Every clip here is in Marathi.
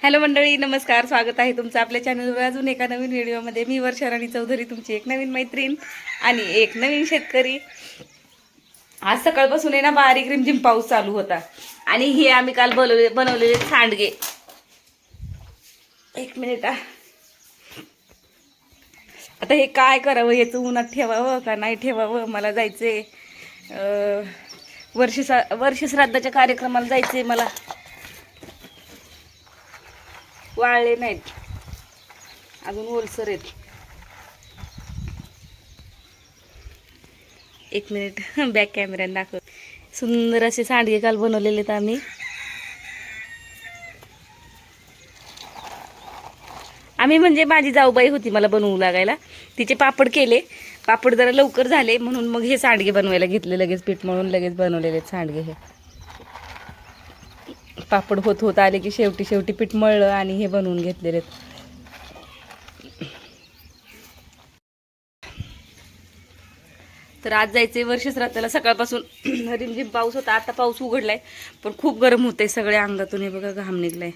हॅलो मंडळी, नमस्कार. स्वागत आहे तुमचं आपल्या चॅनलवर अजून एका नवीन व्हिडिओमध्ये. मी वर्षा राणी चौधरी, तुमची एक नवीन मैत्रीण आणि एक नवीन शेतकरी. आज सकाळपासून आहे ना बारीक रिमझिम पाऊस चालू होता आणि हे आम्ही काल बनवलेले सांडगे. एक मिनिट, आता हे काय करावं, याचं उन्हात ठेवावं का नाही ठेवावं. मला जायचंय वर्षश्राद्धाच्या कार्यक्रमाला जायचंय मला. वाळले नाहीत अजून, ओलसर आहेत. एक मिनिट बॅक कॅमेऱ्याने दाखव. सुंदर असे सांडगे काल बनवलेले आहेत आम्ही म्हणजे माझी जाऊबाई होती मला बनवू लागायला. तिचे पापड केले, पापड जरा लवकर झाले म्हणून मग हे सांडगे बनवायला घेतले. लगेच पीठ मळून लगेच बनवलेले सांडगे. हे पापड होत आले की शेवटी पीठ मळलं आणि हे बनवून घेतलेले. तर आज जायचंय वर्षश्राद्धाला. सकाळपासून रिमझिम पाऊस होता, आता पाऊस उघडलाय पण खूप गरम होतंय सगळ्या अंगातून. हे बघा घाम निघलाय.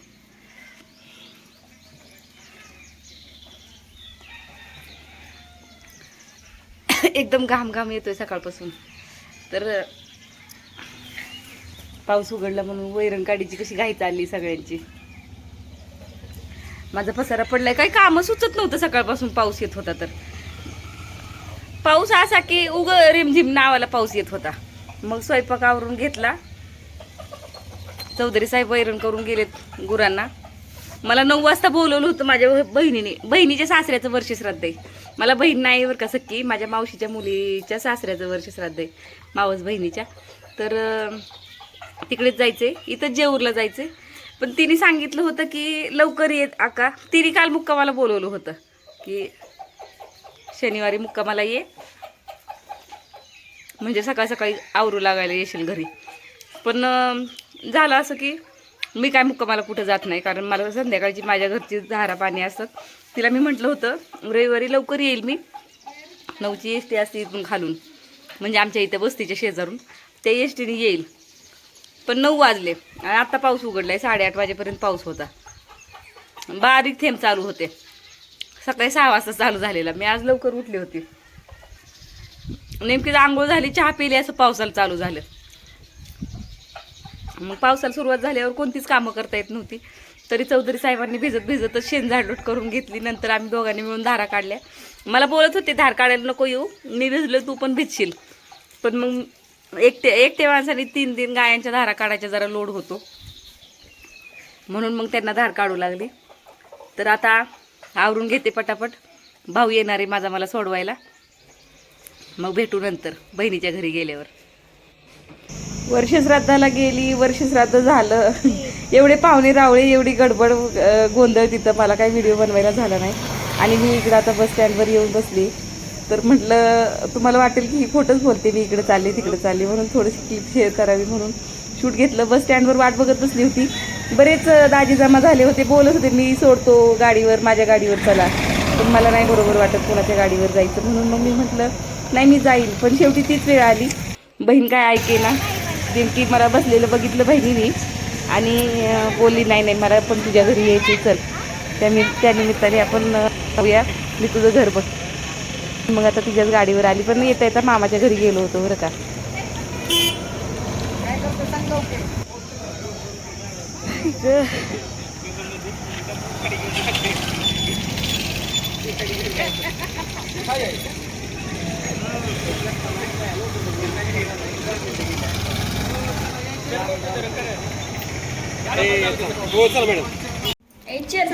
एकदम घाम येतोय सकाळपासून. तर पाऊस उघडला म्हणून वैरण काढीची कशी घाई चालली सगळ्यांची. माझा पसारा पडलाय, काही काम सुचत नव्हतं सकाळपासून पाऊस येत होता. तर पाऊस असा की रिमझिम नावाला पाऊस येत होता. मग स्वयंपाक आवरून घेतला. चौधरी साहेब वैरण करून गेलेत गुरांना. मला 9 वाजता बोलवलं होतं माझ्या बहिणीच्या सासऱ्याचं वर्षश्राद्ध आहे. मला बहीण नाही बरं का सक्की, माझ्या मावशीच्या मुलीच्या सासऱ्याचं वर्षश्राद्ध आहे, मावस बहिणीच्या. तर तिकडेच जायचंय, इथं जेऊरला जायचंय. पण तिने सांगितलं होतं की लवकर येत आका. तिने काल मुक्कामाला बोलवलं होतं की शनिवारी मुक्कामाला ये, म्हणजे सकाळ सकाळी आवरू लागायला येशील घरी. पण झालं असं की मी काय मुक्कामाला कुठं जात नाही, कारण मला संध्याकाळची माझ्या घरची धारा पाणी असतात. तिला मी म्हटलं होतं रविवारी लवकर येईल मी. 9ची एस टी असते इथून खालून, म्हणजे आमच्या इथं बस्तीच्या शेजारून. त्या एस टीने येईल. पण 9 वाजले आणि आत्ता पाऊस उघडलाय. 8:30 वाजेपर्यंत पाऊस होता, बारीक थेंब चालू होते. सकाळी 6 वाजता चालू झालेला. मी आज लवकर उठली होती. नेमकीच आंघोळ झाली, चहा पिली, असं पावसाला चालू झालं. मग पावसाला सुरुवात झाल्यावर कोणतीच कामं करता येत नव्हती. तरी चौधरी साहेबांनी भिजतच शेणझाडूट करून घेतली. नंतर आम्ही दोघांनी मिळून धारा काढल्या. मला बोलत होते धार काढायला नको येऊ, मी भिजलो तू पण भिजशील. पण मग एकटे माणसाने 3 गायांच्या धारा काढायच्या जरा लोड होतो, म्हणून मग त्यांना धार काढू लागली. तर आता आवरून घेते पटापट. भाऊ येणार आहे माझा मला सोडवायला. मग भेटू नंतर बहिणीच्या घरी गेल्यावर. वर्षश्राद्धाला गेली, वर्षश्राद्ध झालं. एवढे पाहुणे रावळे, एवढी गडबड गोंधळ तिथं, मला काही व्हिडिओ बनवायला झाला नाही. आणि मी इकडं आता बस स्टँडवर येऊन बसली. तर म्हटलं तुम्हाला वाटेल की ही खोटंच बोलते, मी इकडे चालली तिकडे चालली, म्हणून थोडीशी क्लिप शेअर करावी म्हणून शूट घेतलं. बस स्टँडवर वाट बघत बसली होती. बरेच दाजी जमा झाले होते, बोलत होते मी सोडतो गाडीवर, माझ्या गाडीवर चला. पण मला नाही बरोबर वाटत कोणाच्या गाडीवर जायचं, म्हणून मग मी म्हटलं नाही मी जाईल. पण शेवटी तीच वेळ आली. बहीण काय ऐके ना, नेमकी मला बसलेलं बघितलं बहिणीने आणि बोलली नाही मला पण तुझ्या घरी यायची, चल. त्या निमित्ताने आपण जाऊया, मी तुझं घर बघ. मग आता तुझ्याच गाडीवर आली. पण येता मामाच्या घरी गेलो होतो बरं का.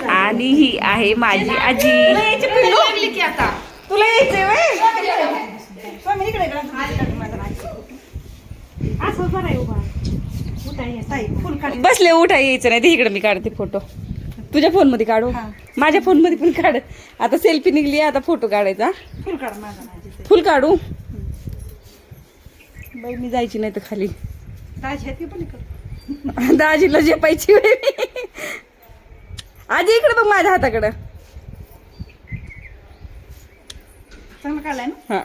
आणि ही आहे माझी आजी. तुला यायचंय बसले, उठा यायचं नाही. ते इकडे मी काढते फोटो. तुझ्या फोन मध्ये काढू, माझ्या फोन मध्ये पण काढ. आता सेल्फी निघली, आता फोटो काढायचा. फुल काढू बाई, मी जायची नाही तर खाली. दाजीला झेपायची आजी. इकडे बघ माझ्या हाताकडं. हा,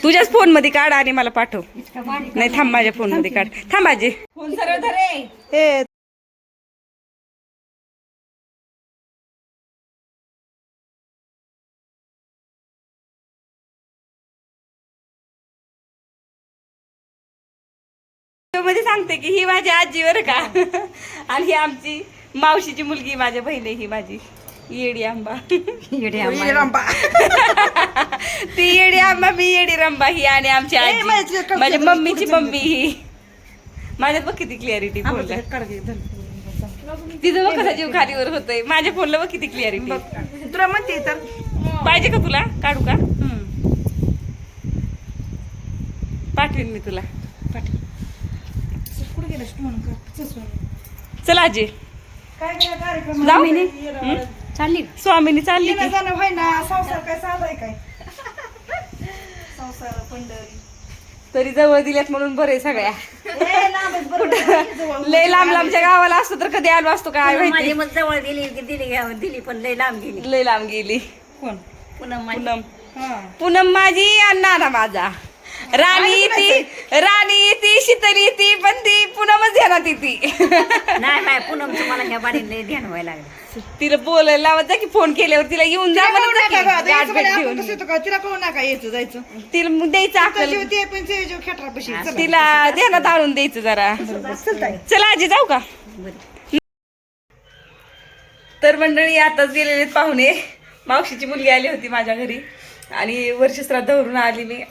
तुझ्याच फोन मध्ये काढ आणि मला पाठव. नाही थांब, माझ्या फोन मध्ये काढ. थांब आजी. व्हिडिओ मध्ये सांगते की ही माझी आजी बरं का आणि ही आमची मावशीची मुलगी, माझ्या बहिणी, ही माझी येडी आंबा. ती येडी आंबा, मी येडी रंबा ही, आणि आमची आजी माझ्या मम्मीची मम्मी ही. माझ्यात बघ किती क्लिअरिटी फोनला, तिचं बघ कसा जीव खालीवर होतोय. माझ्या फोनला बघ किती क्लिअरिटी. तुला म्हणते तर पाहिजे का तुला, काढू का? पाठवीन मी तुला. कुठे गेलं म्हणून चला आजी काय काय कार्यक्रम जाऊ. चालली स्वामीनी चालली की. जाणं व्हाय ना. संसार काय साधाय काय संसार पंढरी तरी जवळ दिल्यात म्हणून बरे सगळ्या. जवळ लय लांब लांबच्या गावाला असतो तर कधी आलो असतो काय माझी माहिती. मग जवळ दिली पण लय लांब गेली. लय लांब गेली. कोण पुन्हा माझी पूनम, हा पूनम माझी आणि नाना माझा. राणी ती शीतली ती, पण ती पूनमच ध्यानात ती. नाही माय पुनमचं मला ह्या बाडीला लय ध्यान व्हायला लागलं. तिला बोलायला लावत जा की, फोन केल्यावर तिला येऊन जा म्हणत जा की, गाठ भेट घेऊन. तिला कळून नका यायचं जायचं तिला मग द्यायचं अक्कल, ते पण जीव खेटरापाशी तिला ध्यानात आणून द्यायचं जरा. चला आजी जाऊ का? बरं. तर मंडळी आताच गेलेले पाहुणे. मावशीची मुलगी आली होती माझ्या घरी आणि वर्षश्राद्धावरून आली मी.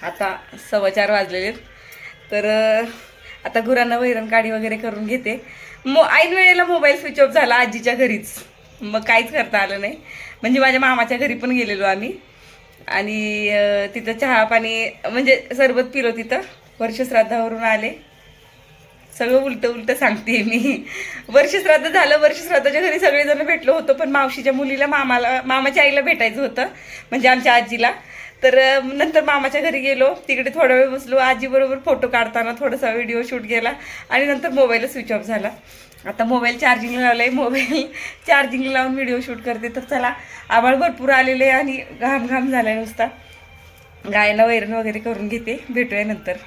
आता 4:15 वाजलेले. तर आता गुरांना वैरण काढी वगैरे करून घेते. ऐन वेळेला मोबाईल स्विच ऑफ झाला आजीच्या घरीच, मग काहीच करता आलं नाही. म्हणजे माझ्या मामाच्या घरी पण गेलेलो आम्ही आणि तिथं चहा पाणी म्हणजे सरबत पिलो तिथं. वर्षश्राद्धावरून आले. सगळं उलटं सांगते मी. वर्षश्राद्ध झालं, वर्षश्राद्धाच्या घरी सगळेजण भेटलो होतो, पण मावशीच्या मुलीला मामाच्या आईला भेटायचं होतं, म्हणजे आमच्या आजीला. तर नंतर मामाच्या घरी गेलो, तिकडे थोडा वेळ बसलो. आजीबरोबर फोटो काढताना थोडासा व्हिडिओ शूट केला आणि नंतर मोबाईल स्विच ऑफ झाला. आता मोबाईल चार्जिंगला लावला आहे, मोबाईल चार्जिंगला लावून व्हिडिओ शूट करते. तर चला, आभाळ भरपूर आलेले आणि घाम झाला नुसता. गायला वैरण वगैरे करून घेते, भेटूया नंतर.